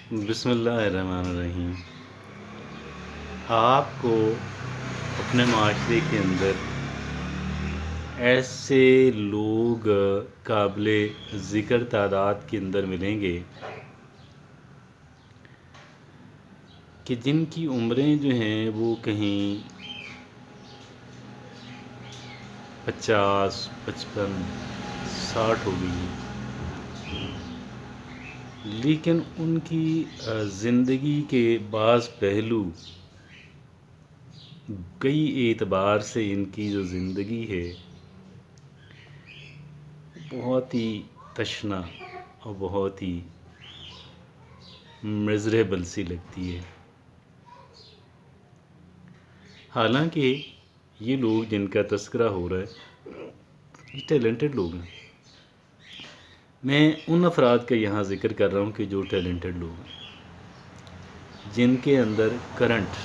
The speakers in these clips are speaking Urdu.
بسم اللہ الرحمن الرحیم۔ آپ کو اپنے معاشرے کے اندر ایسے لوگ قابل ذکر تعداد کے اندر ملیں گے کہ جن کی عمریں جو ہیں وہ کہیں 50، 55، 60 ہو گئی ہیں، لیکن ان کی زندگی کے بعض پہلو کئی اعتبار سے ان کی جو زندگی ہے بہت ہی تشنا اور بہت ہی مزریبل سی لگتی ہے۔ حالانکہ یہ لوگ جن کا تذکرہ ہو رہا ہے یہ ٹیلنٹڈ لوگ ہیں۔ میں ان افراد کا یہاں ذکر کر رہا ہوں کہ جو ٹیلنٹڈ لوگ ہیں، جن کے اندر کرنٹ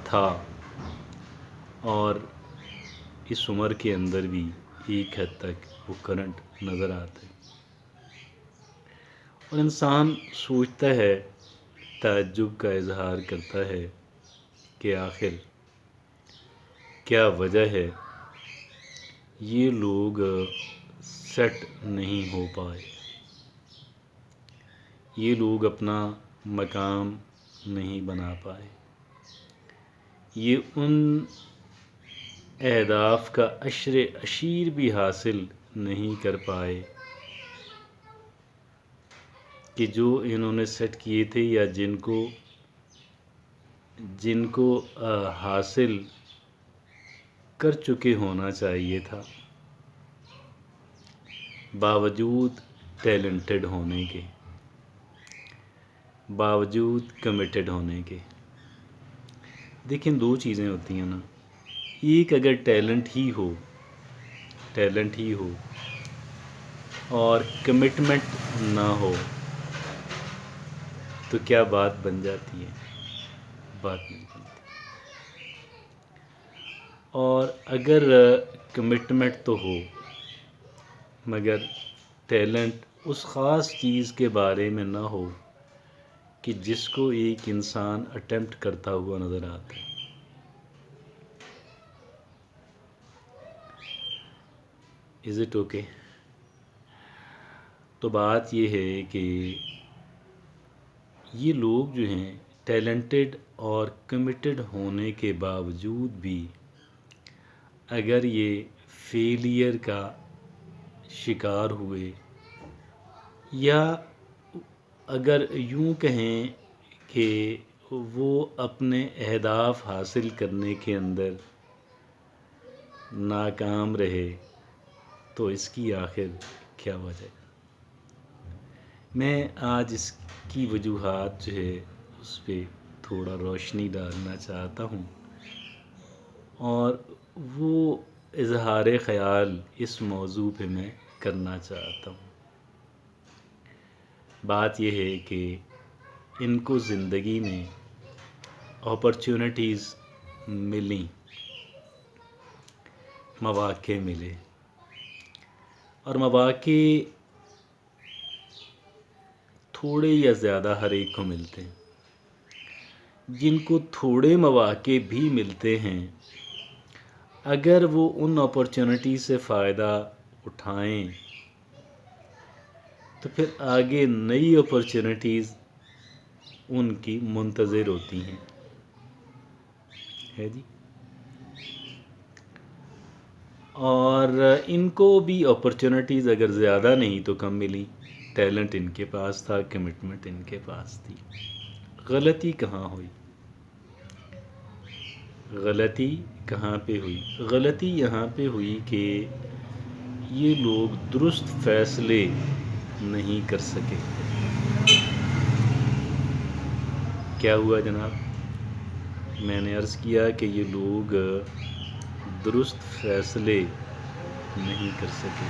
تھا اور اس عمر کے اندر بھی ایک حد تک وہ کرنٹ نظر آتا ہے، اور انسان سوچتا ہے، تعجب کا اظہار کرتا ہے کہ آخر کیا وجہ ہے یہ لوگ سیٹ نہیں ہو پائے، یہ لوگ اپنا مقام نہیں بنا پائے، یہ ان اہداف کا عشر عشیر بھی حاصل نہیں کر پائے کہ جو انہوں نے سیٹ کیے تھے یا جن کو حاصل کر چکے ہونا چاہیے تھا، باوجود ٹیلنٹڈ ہونے کے، باوجود کمیٹڈ ہونے کے۔ دیکھیں، دو چیزیں ہوتی ہیں نا، ایک اگر ٹیلنٹ ہی ہو اور کمٹمنٹ نہ ہو تو کیا بات بن جاتی ہے؟ بات نہیں بنتی۔ اور اگر کمٹمنٹ تو ہو مگر ٹیلنٹ اس خاص چیز کے بارے میں نہ ہو کہ جس کو ایک انسان اٹیمپٹ کرتا ہوا نظر آتا ہے، از اٹ اوکے؟ تو بات یہ ہے کہ یہ لوگ جو ہیں ٹیلنٹڈ اور کمیٹڈ ہونے کے باوجود بھی اگر یہ فیلئر کا شکار ہوئے، یا اگر یوں کہیں کہ وہ اپنے اہداف حاصل کرنے کے اندر ناکام رہے، تو اس کی آخر کیا وجہ ہے؟ میں آج اس کی وجوہات جو ہے اس پہ تھوڑا روشنی ڈالنا چاہتا ہوں، اور وہ اظہار خیال اس موضوع پہ میں کرنا چاہتا ہوں۔ بات یہ ہے کہ ان کو زندگی میں اپرچونٹیز ملیں، مواقع ملے، اور مواقع تھوڑے یا زیادہ ہر ایک کو ملتے ہیں۔ جن کو تھوڑے مواقع بھی ملتے ہیں، اگر وہ ان اپرچونٹی سے فائدہ اٹھائیں تو پھر آگے نئی اپرچونٹیز ان کی منتظر ہوتی ہیں، ہے جی۔ اور ان کو بھی اپرچونٹیز اگر زیادہ نہیں تو کم ملی، ٹیلنٹ ان کے پاس تھا، کمٹمنٹ ان کے پاس تھی۔ غلطی کہاں ہوئی؟ غلطی کہاں پہ ہوئی؟ غلطی یہاں پہ ہوئی کہ یہ لوگ درست فیصلے نہیں کر سکے۔ کیا ہوا جناب؟ میں نے عرض کیا کہ یہ لوگ درست فیصلے نہیں کر سکے،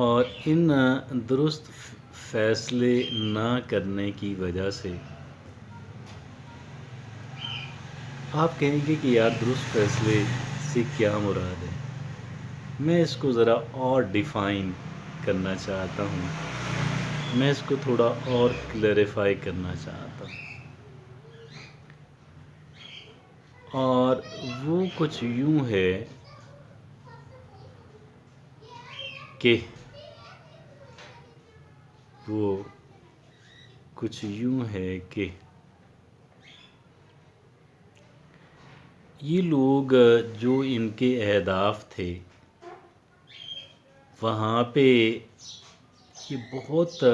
اور ان درست فیصلے نہ کرنے کی وجہ سے آپ کہیں گے کہ یار درست فیصلے سے کیا مراد ہے؟ میں اس کو ذرا اور ڈیفائن کرنا چاہتا ہوں، میں اس کو تھوڑا اور کلیریفائی کرنا چاہتا ہوں، اور وہ کچھ یوں ہے کہ یہ لوگ جو ان کے اہداف تھے وہاں پہ یہ بہت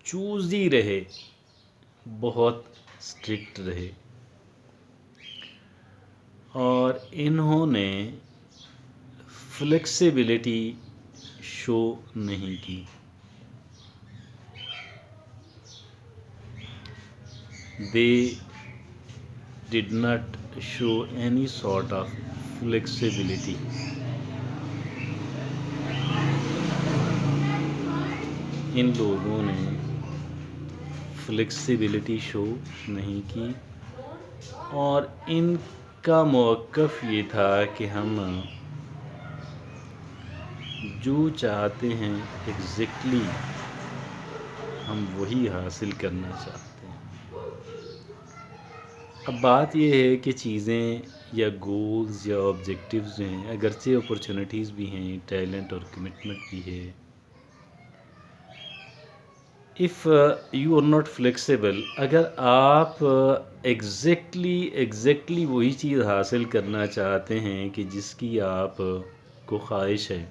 چوزی رہے، بہت اسٹرکٹ رہے، اور انہوں نے فلیکسیبلٹی شو نہیں کی. They did not show any sort of flexibility. ان لوگوں نے فلیکسیبلٹی شو نہیں کی، اور ان کا موقف یہ تھا کہ ہم جو چاہتے ہیں ایگزیکٹلی ہم وہی حاصل کرنا چاہتے ہیں. اب بات یہ ہے کہ چیزیں یا گولز یا آبجیکٹیوز جو ہیں، اگرچہ اپرچونیٹیز بھی ہیں، ٹیلنٹ اور کمٹمنٹ بھی ہے، if you are not flexible, اگر آپ ایگزیکٹلی وہی چیز حاصل کرنا چاہتے ہیں کہ جس کی آپ کو خواہش ہے،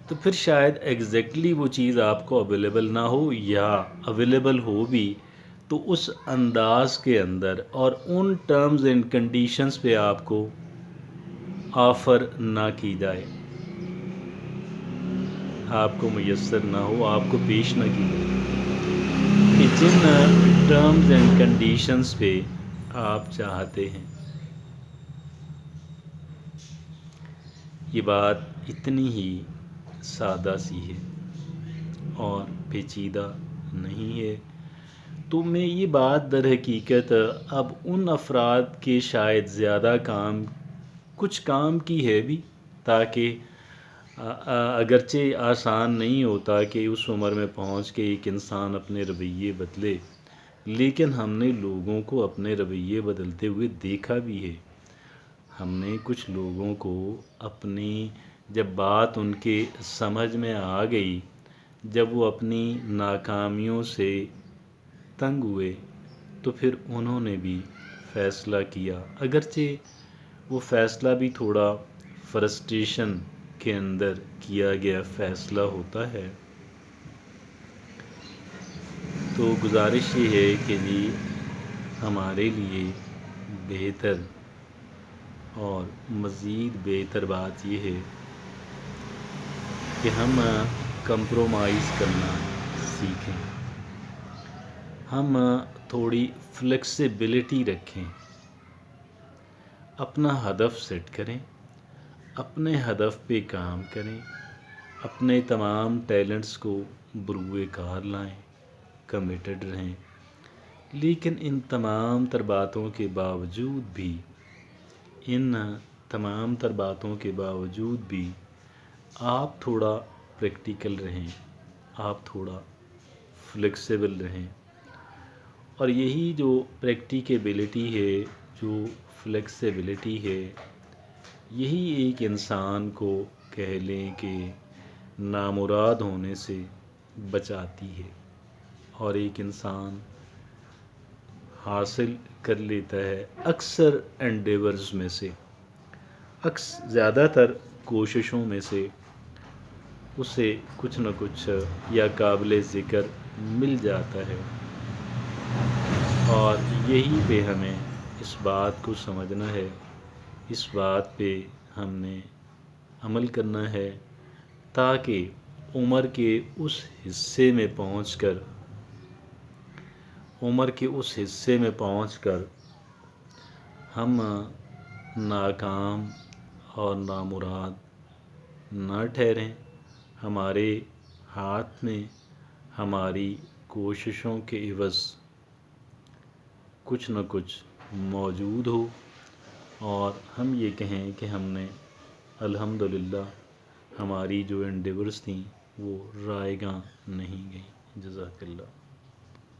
تو پھر شاید ایگزیکٹلی وہ چیز آپ کو اویلیبل نہ ہو، یا اویلیبل ہو بھی تو اس انداز کے اندر اور ان ٹرمز اینڈ کنڈیشنز پہ آپ کو آفر نہ کی جائے، آپ کو میسر نہ ہو، آپ کو پیش نہ کی جائے کہ جن ٹرمز اینڈ کنڈیشنز پہ آپ چاہتے ہیں. یہ بات اتنی ہی سادہ سی ہے اور پیچیدہ نہیں ہے. تو میں یہ بات در حقیقت اب ان افراد کے شاید زیادہ کچھ کام کی ہے بھی، تاکہ اگرچہ آسان نہیں ہوتا کہ اس عمر میں پہنچ کے ایک انسان اپنے رویے بدلے، لیکن ہم نے لوگوں کو اپنے رویے بدلتے ہوئے دیکھا بھی ہے. ہم نے کچھ لوگوں کو اپنی جب بات ان کے سمجھ میں آ گئی، جب وہ اپنی ناکامیوں سے تنگ ہوئے، تو پھر انہوں نے بھی فیصلہ کیا، اگرچہ وہ فیصلہ بھی تھوڑا فرسٹریشن کے اندر کیا گیا فیصلہ ہوتا ہے. تو گزارش یہ ہے کہ جی ہمارے لیے بہتر اور مزید بہتر بات یہ ہے کہ ہم کمپرومائز کرنا سیکھیں، ہم تھوڑی فلیکسیبلٹی رکھیں، اپنا ہدف سیٹ کریں، اپنے ہدف پہ کام کریں، اپنے تمام ٹیلنٹس کو بروئے کار لائیں، کمیٹڈ رہیں. لیکن ان تمام تر باتوں کے باوجود بھی آپ تھوڑا پریکٹیکل رہیں، آپ تھوڑا فلیکسیبل رہیں. اور یہی جو پریکٹیکیبلٹی ہے، جو فلیکسیبلٹی ہے، یہی ایک انسان کو کہہ لیں کہ نامراد ہونے سے بچاتی ہے، اور ایک انسان حاصل کر لیتا ہے اکثر انڈیورز میں سے، زیادہ تر کوششوں میں سے اسے کچھ نہ کچھ یا قابل ذکر مل جاتا ہے. اور یہی پہ ہمیں اس بات کو سمجھنا ہے، اس بات پہ ہم نے عمل کرنا ہے، تاکہ عمر کے اس حصے میں پہنچ کر ہم ناکام اور نامراد نہ ٹھہریں. ہمارے ہاتھ میں ہماری کوششوں کے عوض کچھ نہ کچھ موجود ہو، اور ہم یہ کہیں کہ ہم نے الحمدللہ ہماری جو انڈیورس تھیں وہ رائے گاں نہیں گئیں. جزاک اللہ.